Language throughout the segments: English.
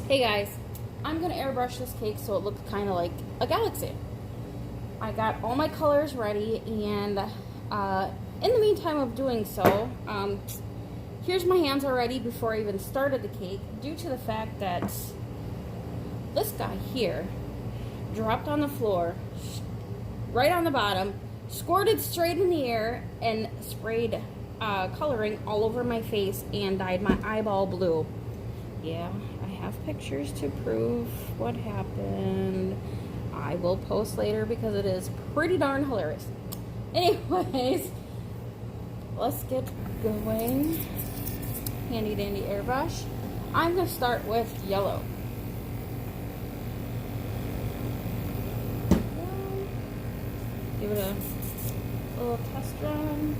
Hey guys, I'm gonna airbrush this cake so it looks kind of like a galaxy. I got all my colors ready, and in the meantime of doing so, here's my hands already before I even started the cake, due to the fact that this guy here dropped on the floor, right on the bottom, squirted straight in the air, and sprayed coloring all over my face and dyed my eyeball blue. Yeah, I have pictures to prove what happened. I will post later because it is pretty darn hilarious. Anyways, let's get going. Handy dandy airbrush. I'm going to start with yellow. Give it a little test run.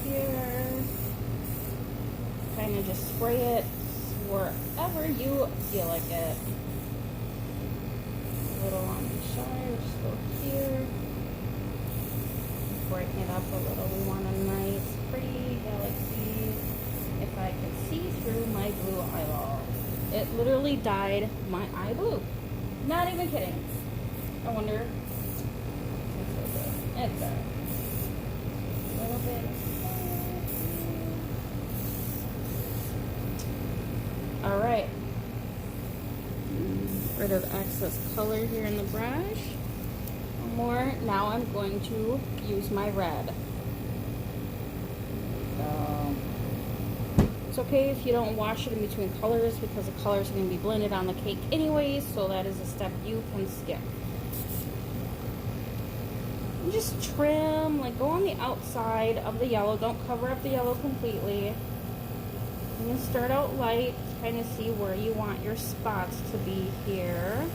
Here, kind of just spray it wherever you feel like it. A little on the side, just go here. Breaking it up a little. We want a nice, pretty galaxy. If I can see through my blue eyeball, it literally dyed my eye blue. Not even kidding. I wonder. It's a little bit. Alright, rid of excess color here in the brush. One more. Now I'm going to use my red. It's okay if you don't wash it in between colors because the colors are going to be blended on the cake anyways, so that is a step you can skip. And just trim, like go on the outside of the yellow. Don't cover up the yellow completely. I'm going to start out light, kind of see where you want your spots to be here.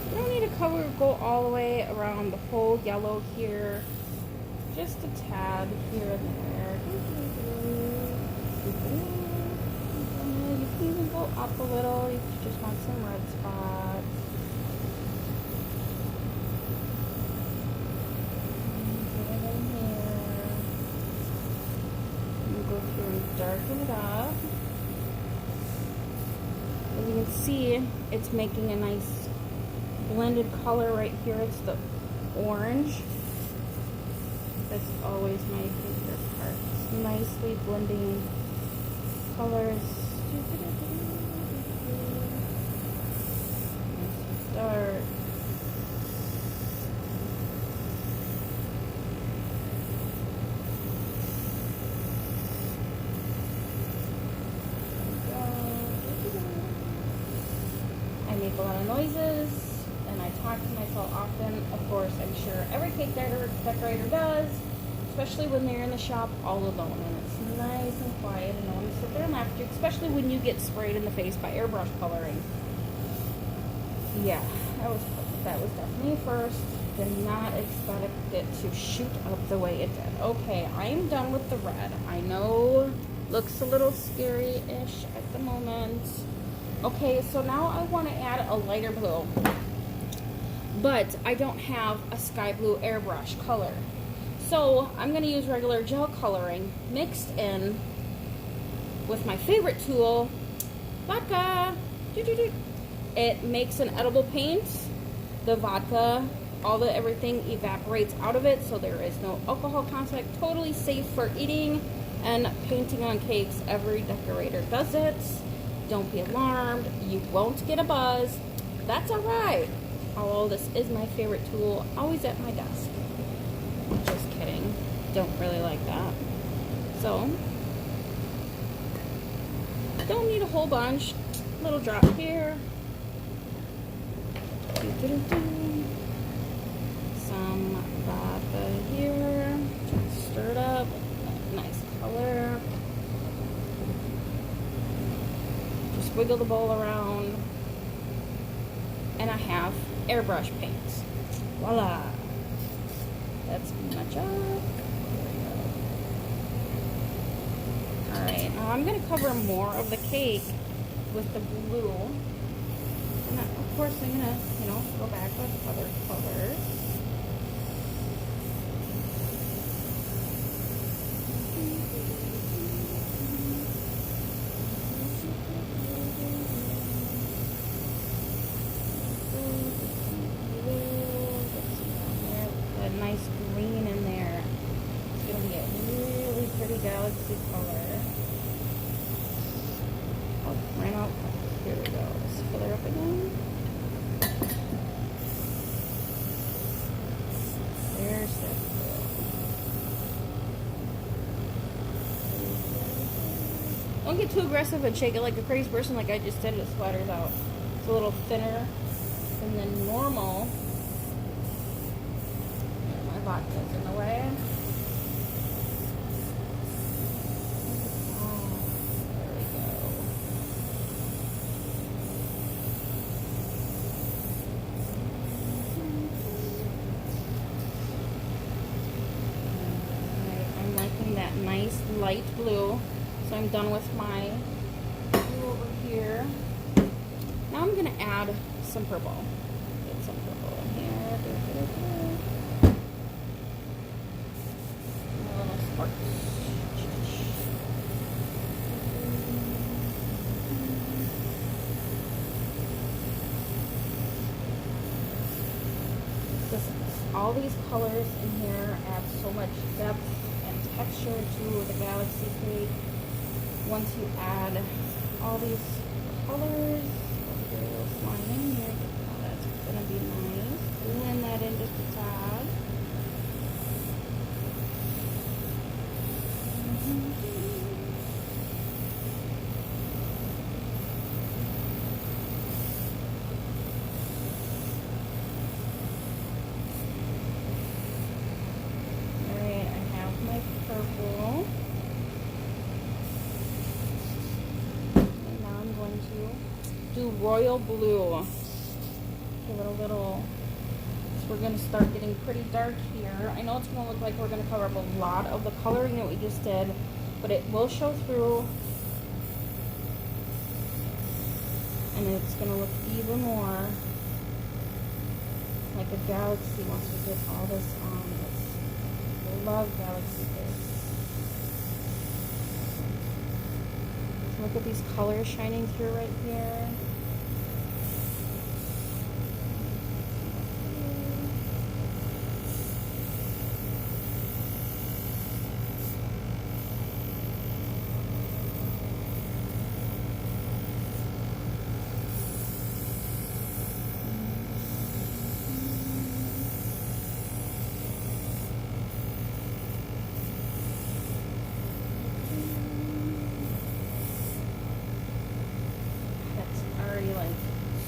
You don't need to go all the way around the whole yellow here. Just a tad here and there. You can even go up a little if you just want some red spots. Darken it up. As you can see, it's making a nice blended color right here. It's the orange. That's always my favorite part. It's nicely blending colors. Dark. I make a lot of noises, and I talk to myself often. Of course, I'm sure every cake decorator does, especially when they're in the shop all alone, and it's nice and quiet, and no one sit there and laugh at you, especially when you get sprayed in the face by airbrush coloring. Yeah, that was definitely a first. Did not expect it to shoot up the way it did. Okay, I'm done with the red. I know looks a little scary-ish at the moment. Okay, so now I want to add a lighter blue, but I don't have a sky blue airbrush color. So I'm going to use regular gel coloring mixed in with my favorite tool, vodka. It makes an edible paint. The vodka, everything evaporates out of it, so there is no alcohol content. Totally safe for eating and painting on cakes. Every decorator does it. Don't be alarmed. You won't get a buzz. That's alright. Although this is my favorite tool, always at my desk. Just kidding. Don't really like that. So, don't need a whole bunch. Little drop here. Some vodka here. Just stir it up. Nice color. Wiggle the bowl around, and I have airbrush paints. Voila! That's much up. Alright, now I'm going to cover more of the cake with the blue. And then, of course, I'm gonna, go back with other colors. Nice green in there. It's going to be a really pretty galaxy color. Oh, ran out. Here we go. Let's fill her up again. There's that blue. Don't get too aggressive and shake it like a crazy person like I just did. It splatters out. It's a little thinner than the normal. Vodka's in the way. Oh, there we go. I'm liking that nice light blue. So I'm done with my blue over here. Now I'm gonna add some purple. Get some purple in here. All these colors in here add so much depth and texture to the galaxy cake. Once you add all these colors, line in here, oh, that's gonna be nice. Blend that in just a tad. Purple. And now I'm going to do royal blue. Give it a little, so we're going to start getting pretty dark here. I know it's going to look like we're going to cover up a lot of the coloring that we just did, but it will show through. And it's going to look even more like a galaxy once we get all this on. I love galaxy cake. Look at these colors shining through right here. Like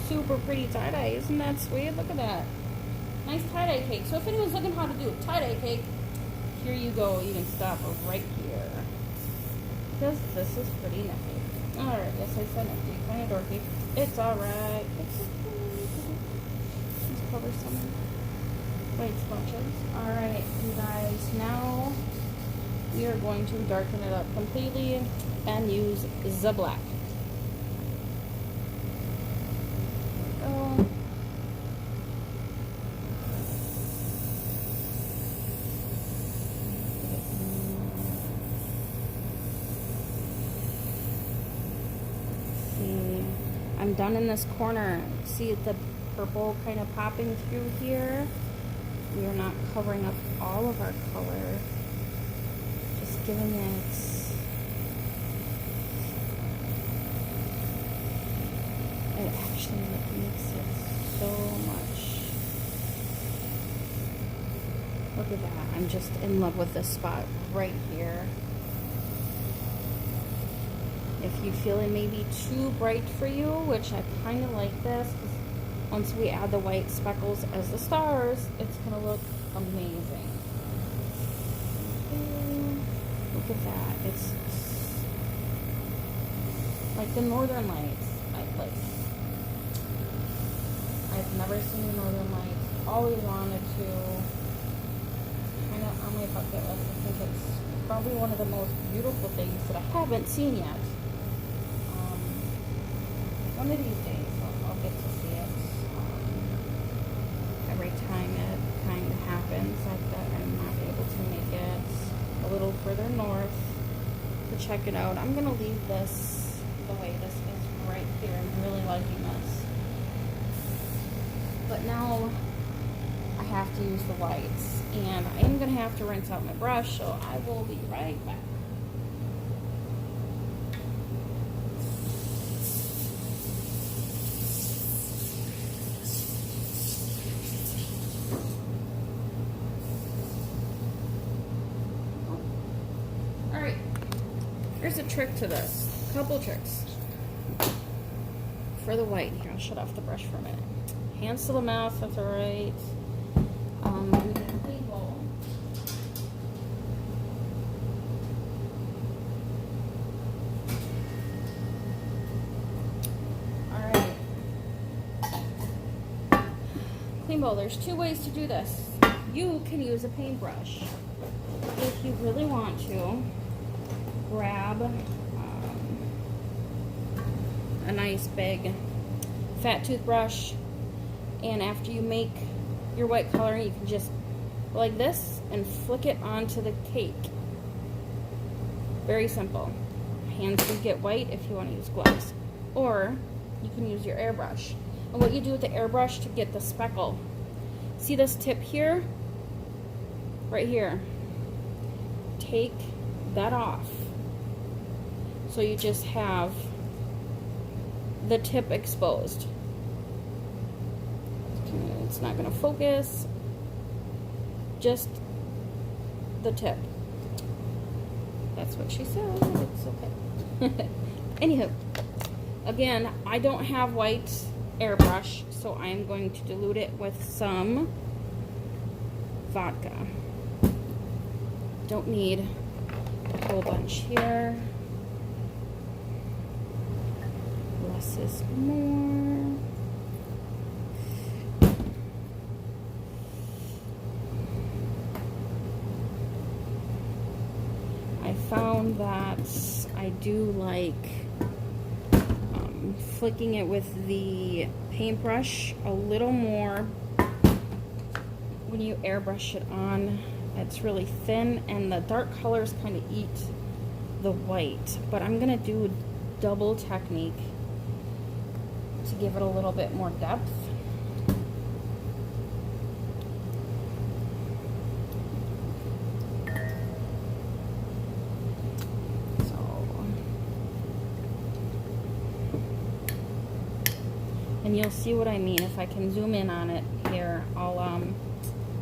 super pretty tie-dye. Isn't that sweet? Look at that. Nice tie-dye cake. So if anyone's looking how to do a tie-dye cake, here you go. You can stop right here. Because this is pretty nifty. Alright, yes I said nifty. Kind of dorky. It's alright. It's okay. Let's cover some white splotches. Alright, you guys. Now we are going to darken it up completely and use the black. I'm done in this corner. See the purple kind of popping through here? We are not covering up all of our color. Just giving it actually makes it so much. Look at that. I'm just in love with this spot right here. If you feel it may be too bright for you, which I kind of like this, because once we add the white speckles as the stars, it's going to look amazing. Look at that. It's like the Northern Lights. I've never seen the Northern Lights. Always wanted to. Kind of on my bucket list. I think it's probably one of the most beautiful things that I haven't seen yet. one of these days I'll get to see it. Every time it kind of happens like that, I'm not able to make it a little further north to check it out. I'm going to leave this the way this is right here. I'm really liking this. But now I have to use the whites, and I am going to have to rinse out my brush, so I will be right back. Alright, here's a trick to this. A couple tricks. For the white, here, I'll shut off the brush for a minute. Hands to the mouth, that's alright. We get a clean bowl. Alright. Clean bowl, there's two ways to do this. You can use a paintbrush. If you really want to, grab a nice big fat toothbrush, and after you make your white color, you can just go like this and flick it onto the cake. Very simple. Hands do get white if you want to use gloves, or you can use your airbrush. And what you do with the airbrush to get the speckle, see this tip here, right here, take that off, so you just have the tip exposed. It's not going to focus, just the tip. That's what she said. It's okay. Anywho, again, I don't have white airbrush, so I am going to dilute it with some vodka. Don't need a whole bunch here. Less is more. I found that I do like flicking it with the paintbrush a little more when you airbrush it on. It's really thin, and the dark colors kind of eat the white. But I'm going to do a double technique to give it a little bit more depth. And you'll see what I mean. If I can zoom in on it here, I'll,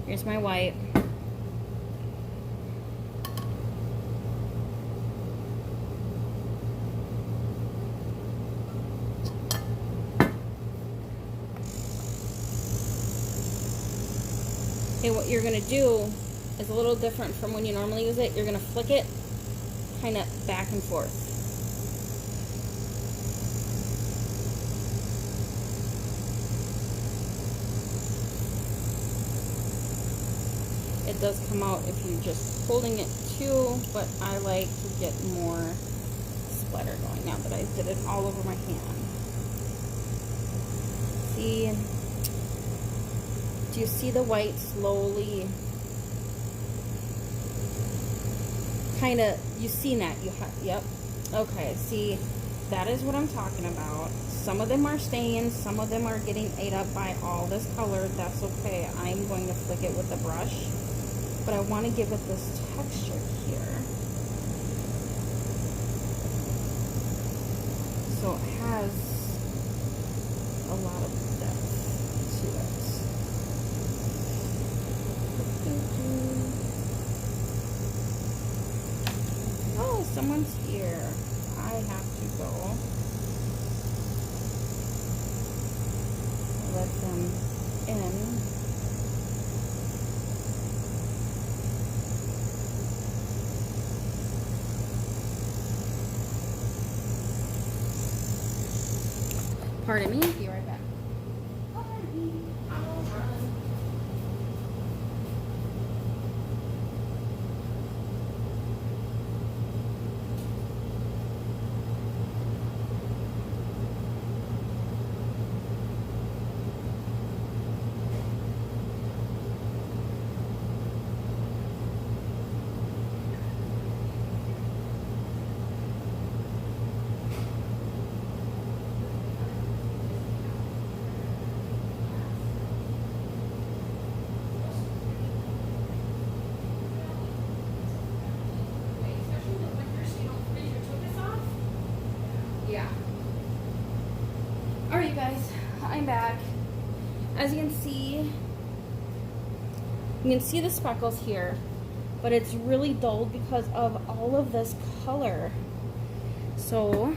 here's my white. Okay, what you're gonna do is a little different from when you normally use it. You're gonna flick it kind of back and forth. It does come out if you're just holding it too, but I like to get more splatter going now that I did it all over my hand. See? Do you see the white slowly? Kind of, you see that? Yep. Okay, see, that is what I'm talking about. Some of them are staying, some of them are getting ate up by all this color. That's okay. I'm going to flick it with the brush. But I want to give it this texture here. So it has a lot of depth to it. Oh, someone's here. I have to go. Let them in. Pardon me, be right back. Alright guys, I'm back. As you can see the speckles here, but it's really dulled because of all of this color. So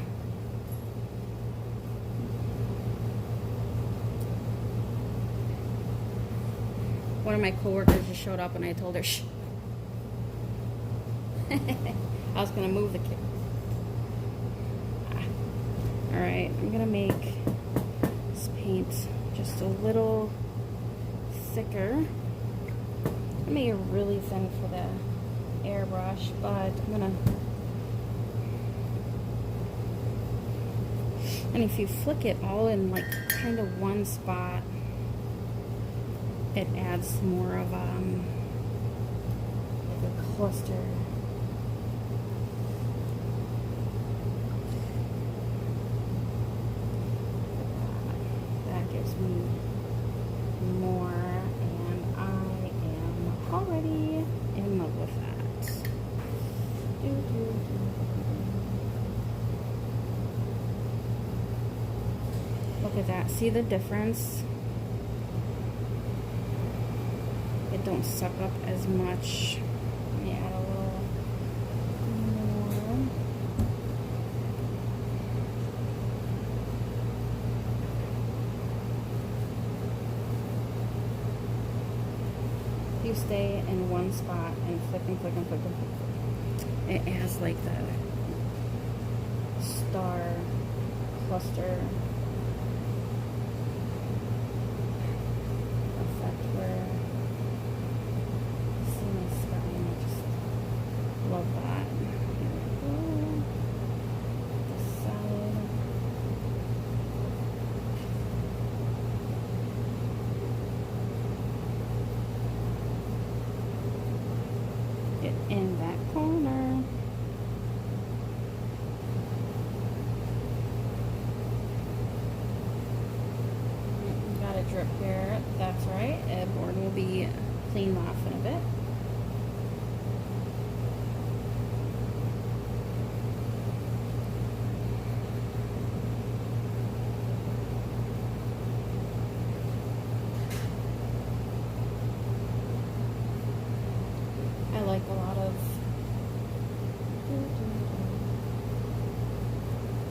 one of my coworkers just showed up and I told her, shh. I was gonna move the kid. Alright, I'm gonna make this paint just a little thicker. I made it really thin for the airbrush, but and if you flick it all in like kind of one spot, it adds more of like a cluster. That gives me more, and I am already in love with that. Look at that. See the difference? It don't suck up as much. Let me add a little more. You stay in one spot and flick and flick and flick and flick. It has like the star cluster effect where you see my sky, and I just love that. Here we go. This side. Get in that corner. Got a drip here. That's right. The board will be cleaned off in a bit. I like a lot of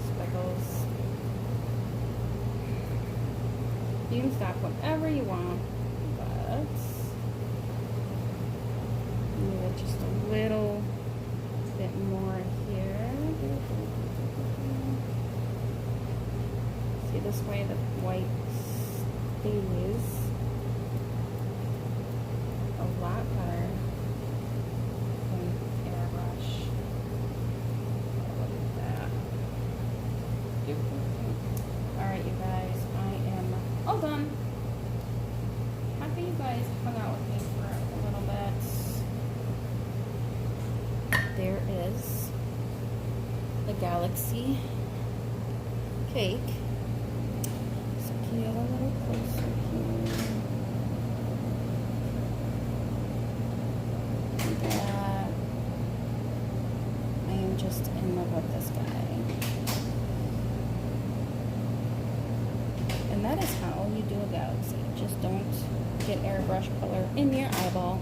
speckles. You can stop whenever you want, but need it just a little bit more here. See, this way the white stays a lot better. Airbrush. Look at that. Alright, you guys, I am all done. Happy you guys hung out with me for a little bit. There is the galaxy cake. So can you get a little closer here? I am just in love with this guy. And that is how you do a galaxy. Just don't get airbrush color in your eyeball.